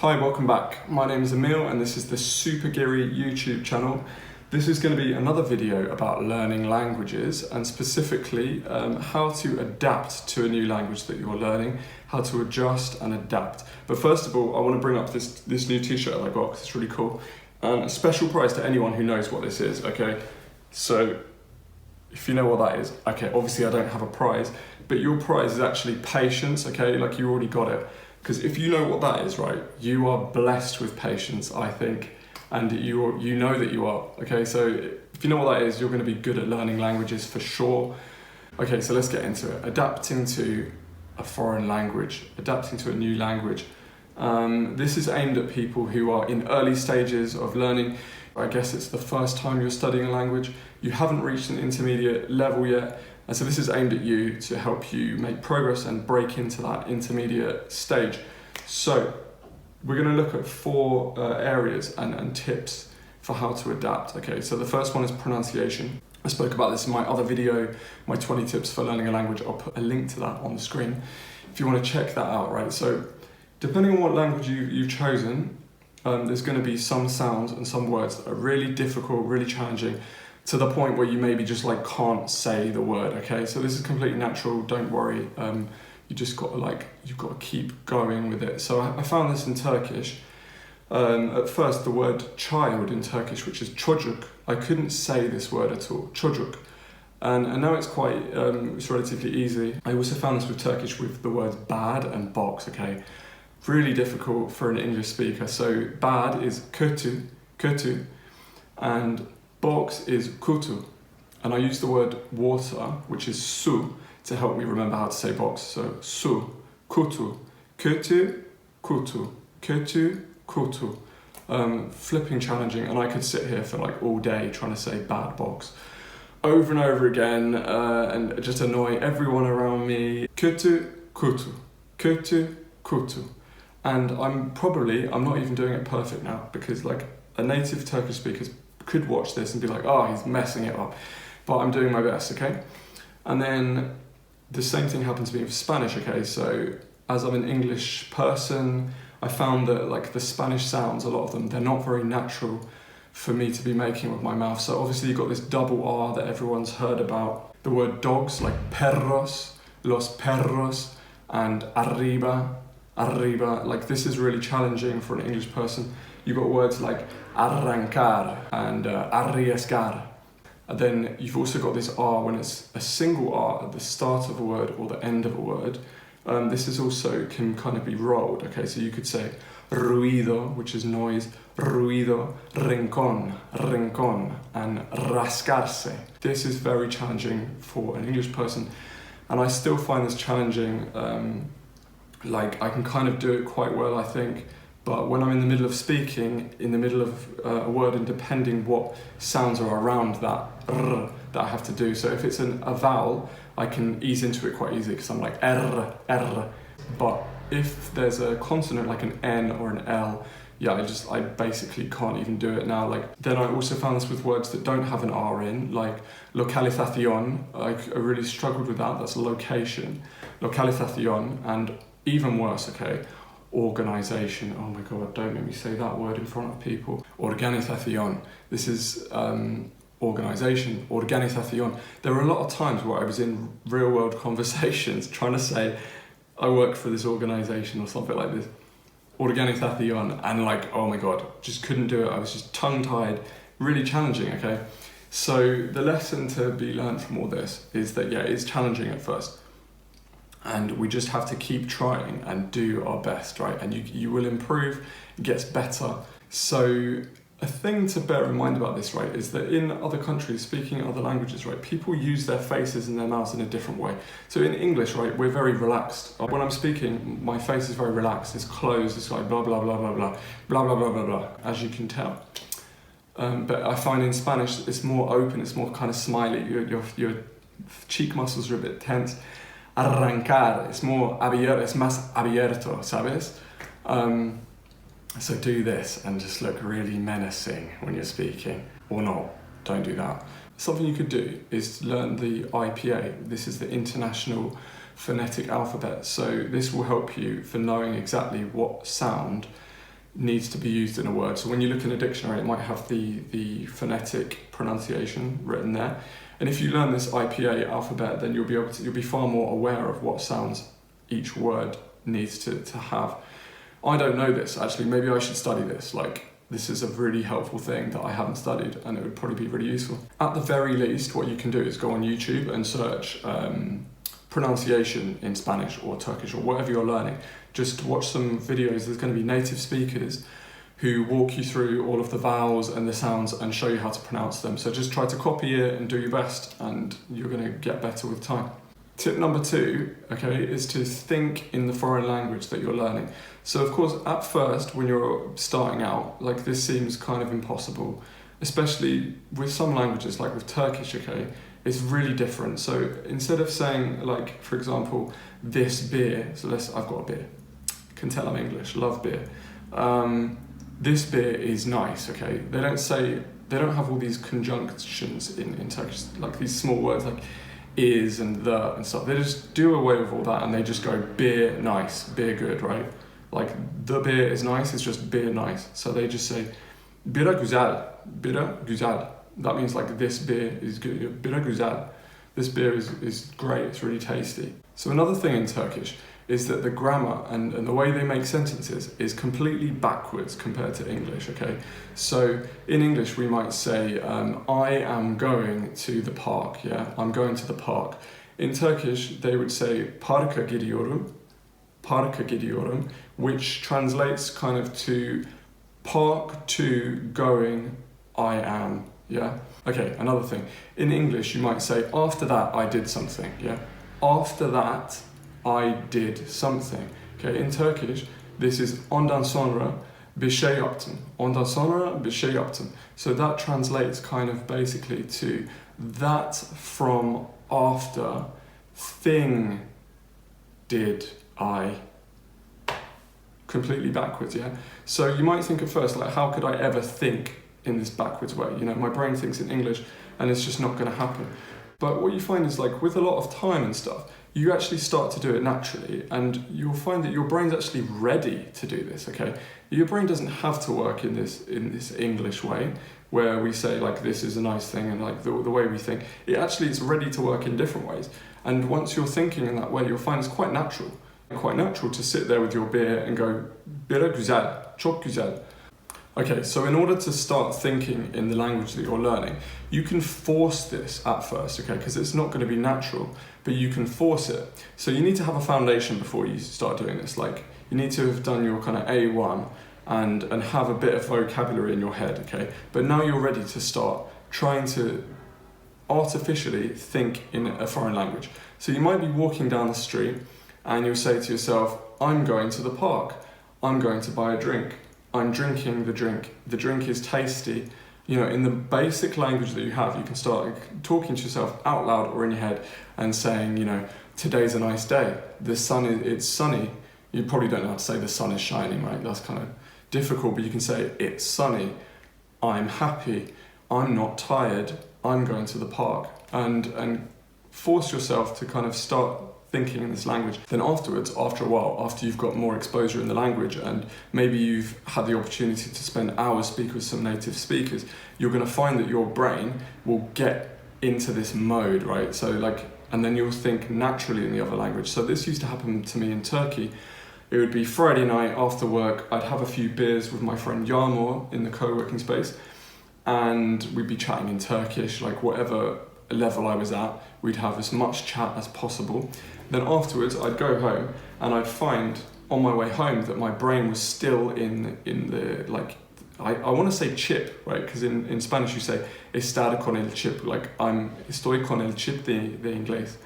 Hi, welcome back. My name is Emil and this is the Super Geary YouTube channel. This is going to be another video about learning languages and specifically how to adapt to a new language that you're learning, how to adjust and adapt. But first of all, I want to bring up this new t-shirt I got because it's really cool. A special prize to anyone who knows what this is, okay? So if you know what that is, okay, obviously I don't have a prize, but your prize is actually patience, okay? Like you already got it. Because if you know what that is, right, you are blessed with patience, I think, and you know that you are, okay? So if you know what that is, you're going to be good at learning languages for sure. Okay, so let's get into it. Adapting to a foreign language, adapting to a new language. This is aimed at people who are in early stages of learning. I guess it's the first time you're studying a language. You haven't reached an intermediate level yet. And so this is aimed at you to help you make progress and break into that intermediate stage. So we're going to look at four areas and tips for how to adapt. Okay, so the first one is pronunciation. I spoke about this in my other video, my 20 tips for learning a language. I'll put a link to that on the screen if you want to check that out, right? So depending on what language you've chosen, there's going to be some sounds and some words that are really difficult, really challenging, to the point where you maybe just like can't say the word, okay? So this is completely natural, don't worry. You just got to you've got to keep going with it. So I found this in Turkish. At first the word child in Turkish, which is çocuk, I couldn't say this word at all, çocuk. And now it's quite, it's relatively easy. I also found this with Turkish with the words bad and box, okay? Really difficult for an English speaker. So bad is kötü, and box is kutu, and I use the word water, which is su, to help me remember how to say box. So su, kutu, kötü, kutu, kötü, kutu. Flipping challenging, and I could sit here for like all day trying to say bad box over and over again and just annoy everyone around me. Kötü, kutu, kötü, kutu. And I'm not even doing it perfect now, because like a native Turkish speaker could watch this and be like, oh, he's messing it up. But I'm doing my best, okay? And then the same thing happened to me with Spanish, okay? So as I'm an English person, I found that like the Spanish sounds, a lot of them, they're not very natural for me to be making with my mouth. So obviously you've got this double R that everyone's heard about. The word dogs, like perros, los perros, and arriba, like this is really challenging for an English person. You've got words like arrancar and arriesgar. And then you've also got this R when it's a single R at the start of a word or the end of a word. This is also can kind of be rolled, okay? So you could say ruido, which is noise, ruido, rincón, rincón, and rascarse. This is very challenging for an English person, and I still find this challenging. Like I can kind of do it quite well, I think, but when I'm in the middle of speaking, in the middle of a word, and depending what sounds are around that r that I have to do. So if it's a vowel, I can ease into it quite easily because I'm like r. But if there's a consonant like an N or an L, yeah, I basically can't even do it now. Like then I also found this with words that don't have an R in, like localización. I really struggled with that. That's location, localización, and even worse, okay, organization. Oh my God, don't make me say that word in front of people. Organización. This is organization, organización. There were a lot of times where I was in real world conversations trying to say, I work for this organization or something like this. Organización, and like, oh my God, just couldn't do it. I was just tongue-tied, really challenging, okay? So the lesson to be learned from all this is that, yeah, it's challenging at first. And we just have to keep trying and do our best, right? And you will improve, it gets better. So a thing to bear in mind about this, right, is that in other countries, speaking other languages, right, people use their faces and their mouths in a different way. So in English, right, we're very relaxed. When I'm speaking, my face is very relaxed, it's closed, it's like blah, blah, blah, blah, blah, blah, blah, blah, blah, blah, as you can tell. But I find in Spanish, it's more open, it's more kind of smiley. Your cheek muscles are a bit tense. Arrancar, it's more abierto, es más abierto, ¿sabes? So do this and just look really menacing when you're speaking, or not, don't do that. Something you could do is learn the IPA. This is the International Phonetic Alphabet. So this will help you for knowing exactly what sound needs to be used in a word. So when you look in a dictionary, it might have the phonetic pronunciation written there. And if you learn this IPA alphabet, then you'll be far more aware of what sounds each word needs to have. I don't know this, actually. Maybe I should study this. Like, this is a really helpful thing that I haven't studied, and it would probably be really useful. At the very least, what you can do is go on YouTube and search pronunciation in Spanish or Turkish or whatever you're learning. Just watch some videos. There's going to be native speakers who walk you through all of the vowels and the sounds and show you how to pronounce them. So just try to copy it and do your best, and you're going to get better with time. Tip number 2, okay, is to think in the foreign language that you're learning. So of course, at first, when you're starting out, like, this seems kind of impossible, especially with some languages, like with Turkish, okay, it's really different. So instead of saying, like, for example, this beer, so I've got a beer, can tell I'm English, love beer. This beer is nice, okay? They don't have all these conjunctions in Turkish, like these small words like is and the and stuff. They just do away with all that and they just go beer nice, beer good, right? Like, the beer is nice, it's just beer nice. So they just say bira güzel, bira güzel. That means, like, this beer is good, bira güzel. This beer is great, it's really tasty. So another thing in Turkish is that the grammar and the way they make sentences is completely backwards compared to English, okay? So in English we might say, I am going to the park, yeah? I'm going to the park. In Turkish they would say parka gidiyorum, which translates kind of to park to going, I am, yeah? Okay, another thing. In English you might say, after that I did something, yeah? After that I did something. Okay, in Turkish, this is ondan sonra bir şey yaptım. Ondan sonra bir şey yaptım. So that translates kind of basically to that from after thing did I. Completely backwards, yeah? So you might think at first, like, how could I ever think in this backwards way? You know, my brain thinks in English and it's just not going to happen. But what you find is, like, with a lot of time and stuff, you actually start to do it naturally, and you'll find that your brain's actually ready to do this, okay? Your brain doesn't have to work in this English way, where we say, like, this is a nice thing, and, like, the way we think. It actually is ready to work in different ways. And once you're thinking in that way, you'll find it's quite natural. Quite natural to sit there with your beer and go, bira güzel, çok güzel. Okay, so in order to start thinking in the language that you're learning, you can force this at first, okay, because it's not going to be natural, but you can force it. So you need to have a foundation before you start doing this. Like, you need to have done your kind of A1 and have a bit of vocabulary in your head, okay? But now you're ready to start trying to artificially think in a foreign language. So you might be walking down the street and you'll say to yourself, I'm going to the park, I'm going to buy a drink, I'm drinking the drink is tasty. You know, in the basic language that you have, you can start talking to yourself out loud or in your head and saying, you know, today's a nice day, it's sunny. You probably don't know how to say the sun is shining, right? That's kind of difficult, but you can say it's sunny, I'm happy, I'm not tired, I'm going to the park, and force yourself to kind of start thinking in this language. Then afterwards, after a while, after you've got more exposure in the language and maybe you've had the opportunity to spend hours speaking with some native speakers, you're going to find that your brain will get into this mode, right? So, like, and then you'll think naturally in the other language. So this used to happen to me in Turkey. It would be Friday night after work, I'd have a few beers with my friend Yağmur in the co-working space, and we'd be chatting in Turkish, like whatever level I was at, we'd have as much chat as possible. Then afterwards, I'd go home and I'd find on my way home that my brain was still in the, like, I want to say chip, right? Because in Spanish you say estar con el chip, like estoy con el chip de inglés.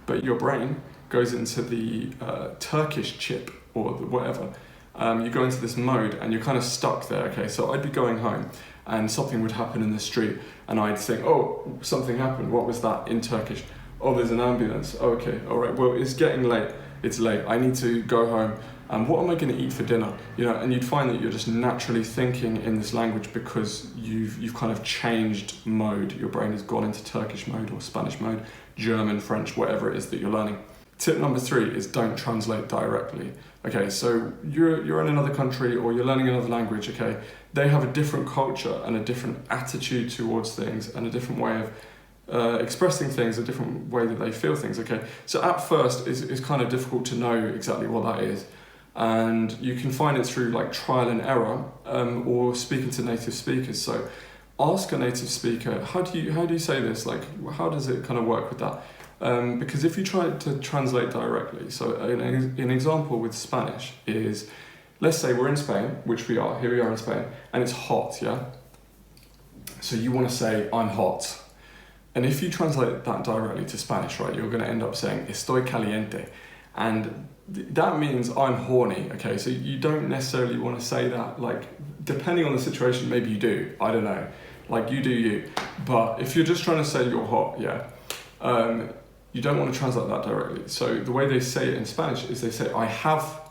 But your brain goes into the Turkish chip or whatever. You go into this mode and you're kind of stuck there, okay? So I'd be going home and something would happen in the street and I'd think, oh, something happened. What was that in Turkish? Oh, there's an ambulance. Oh, okay, all right. Well, it's getting late. It's late. I need to go home. And what am I going to eat for dinner? You know, and you'd find that you're just naturally thinking in this language because you've kind of changed mode. Your brain has gone into Turkish mode or Spanish mode, German, French, whatever it is that you're learning. Tip number 3 is don't translate directly. Okay, so you're in another country or you're learning another language, okay? They have a different culture and a different attitude towards things and a different way of expressing things, a different way that they feel things, okay? So at first, it's kind of difficult to know exactly what that is. And you can find it through like trial and error or speaking to native speakers. So ask a native speaker, how do you say this? Like, how does it kind of work with that? Because if you try to translate directly, so an example with Spanish is, let's say we're in Spain, which we are, here we are in Spain, and it's hot, yeah? So you want to say, I'm hot. And if you translate that directly to Spanish, right, you're going to end up saying, estoy caliente. And that means I'm horny, okay? So you don't necessarily want to say that, like, depending on the situation, maybe you do, I don't know. Like, you do you. But if you're just trying to say you're hot, yeah, you don't want to translate that directly. So the way they say it in Spanish is they say, I have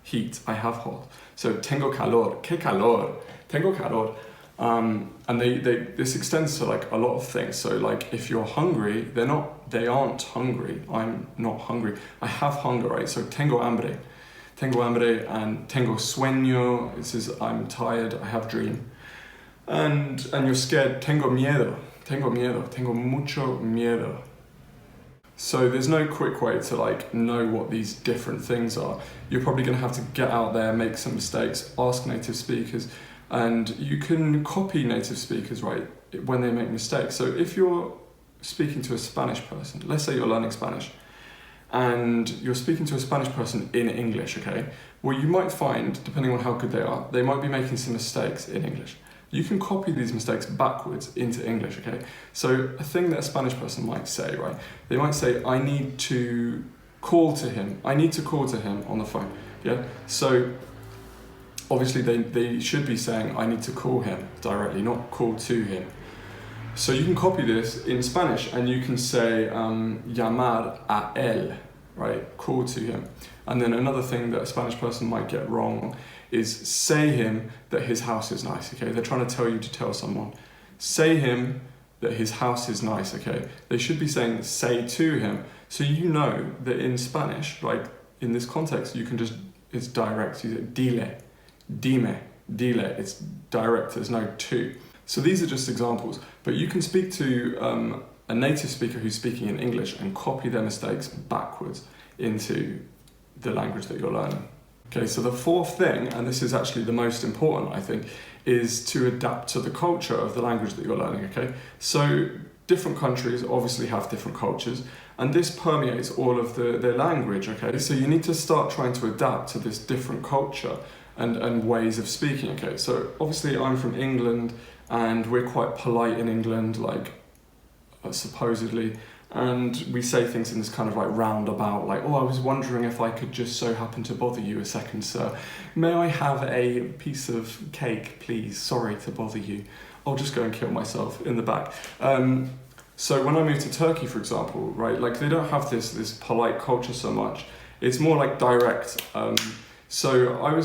heat, I have hot. So tengo calor, que calor, tengo calor. And this extends to like a lot of things. So like if you're hungry, they aren't hungry. I'm not hungry. I have hunger, right? So tengo hambre, and tengo sueño. This is I'm tired, I have dream. And you're scared, tengo miedo, tengo mucho miedo. So there's no quick way to like know what these different things are. You're probably going to have to get out there, make some mistakes, ask native speakers, and you can copy native speakers, right, when they make mistakes. So if you're speaking to a Spanish person, let's say you're learning Spanish, and you're speaking to a Spanish person in English, okay, well you might find, depending on how good they are, they might be making some mistakes in English. You can copy these mistakes backwards into English, okay? So a thing that a Spanish person might say, right? They might say, I need to call to him. I need to call to him on the phone, yeah? So obviously they should be saying, I need to call him directly, not call to him. So you can copy this in Spanish and you can say, llamar a él, right? Call to him. And then another thing that a Spanish person might get wrong is say him that his house is nice, okay? They're trying to tell you to tell someone. Say him that his house is nice, okay? They should be saying say to him. So you know that in Spanish, like in this context, you can just, it's direct. You say dile, dime, dile, it's direct, there's no to. So these are just examples, but you can speak to a native speaker who's speaking in English and copy their mistakes backwards into the language that you're learning. Okay, so the fourth thing, and this is actually the most important, I think, is to adapt to the culture of the language that you're learning, okay? So different countries obviously have different cultures, and this permeates all of their language, okay? So you need to start trying to adapt to this different culture and ways of speaking, okay? So obviously I'm from England, and we're quite polite in England, like supposedly, and we say things in this kind of like roundabout, like, oh, I was wondering if I could just so happen to bother you a second, sir. May I have a piece of cake, please? Sorry to bother you. I'll just go and kill myself in the back. So when I moved to Turkey, for example, right, like they don't have this polite culture so much. It's more like direct. So I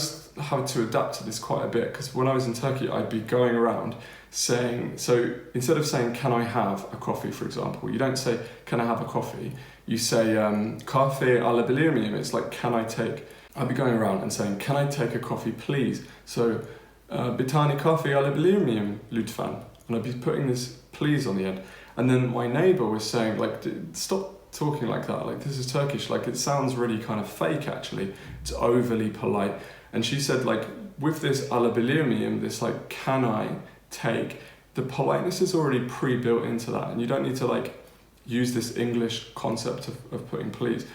had to adapt to this quite a bit, because when I was in Turkey, I'd be going around saying, so instead of saying, can I have a coffee, for example, you don't say, can I have a coffee? You say, kahve alabilir miyim? It's like, I'd be going around and saying, can I take a coffee, please? So, bitani kahve alabilir miyim, lütfen? And I'd be putting this please on the end. And then my neighbor was saying, like, stop talking like that, like this is Turkish, like it sounds really kind of fake actually, it's overly polite. And she said, like, with this alabilir miyim, this like, can I take, the politeness is already pre-built into that, and you don't need to like use this English concept of putting please.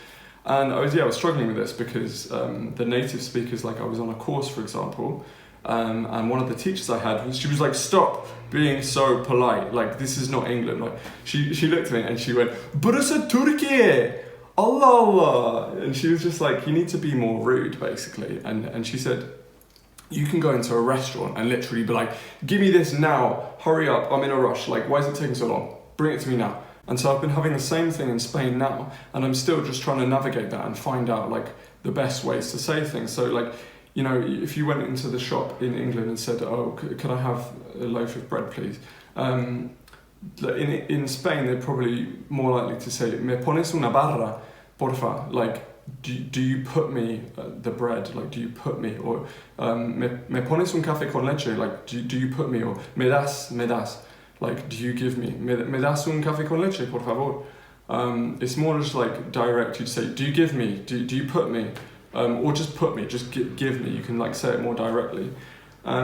And I was struggling with this because the native speakers, like I was on a course, for example, and one of the teachers I had, she was like, stop being so polite, like this is not England. Like she looked at me and she went, burası Turkey, Allah Allah, and she was just like, you need to be more rude basically. And she said, you can go into a restaurant and literally be like, give me this now, hurry up, I'm in a rush, like why is it taking so long, bring it to me now. And so I've been having the same thing in Spain now, and I'm still just trying to navigate that and find out like the best ways to say things. So like, you know, if you went into the shop in England and said, oh, could I have a loaf of bread, please? In Spain, they're probably more likely to say, me pones una barra porfa, like, do you put me the bread, like, do you put me, or me pones un café con leche, like, do you put me, or me das, like, do you give me, me das un café con leche, por favor. It's more just like direct. You'd say, do you give me, do you put me, or just put me, just give me. You can like say it more directly.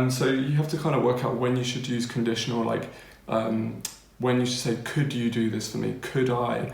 So you have to kind of work out when you should use conditional, like when you should say, could you do this for me, could I.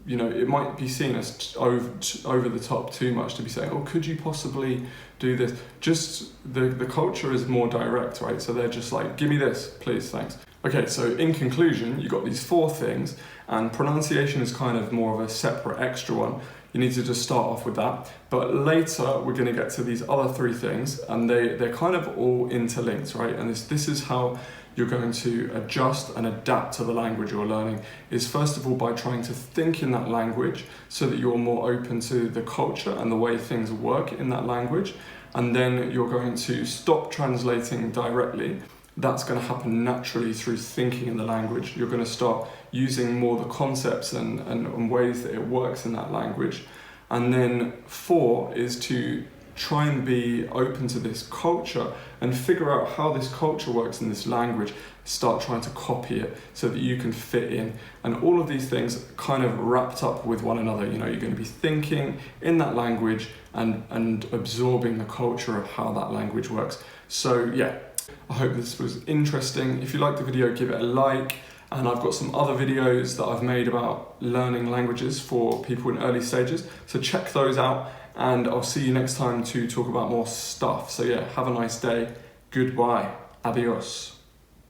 You know, it might be seen as over the top too much to be saying, oh, could you possibly do this? Just the culture is more direct, right? So they're just like, give me this, please, thanks. Okay, so in conclusion, you've got these 4 things, and pronunciation is kind of more of a separate extra one. You need to just start off with that. But later, we're going to get to these other 3 things, and they're kind of all interlinked, right? And this is how you're going to adjust and adapt to the language you're learning, is first of all by trying to think in that language so that you're more open to the culture and the way things work in that language. And then you're going to stop translating directly. That's going to happen naturally through thinking in the language. You're going to start using more the concepts and ways that it works in that language. And then 4 is to try and be open to this culture and figure out how this culture works in this language. Start trying to copy it so that you can fit in. And all of these things kind of wrapped up with one another. You know, you're going to be thinking in that language and absorbing the culture of how that language works. So yeah, I hope this was interesting. If you liked the video, give it a like. And I've got some other videos that I've made about learning languages for people in early stages. So check those out, and I'll see you next time to talk about more stuff. So yeah, have a nice day. Goodbye. Adios.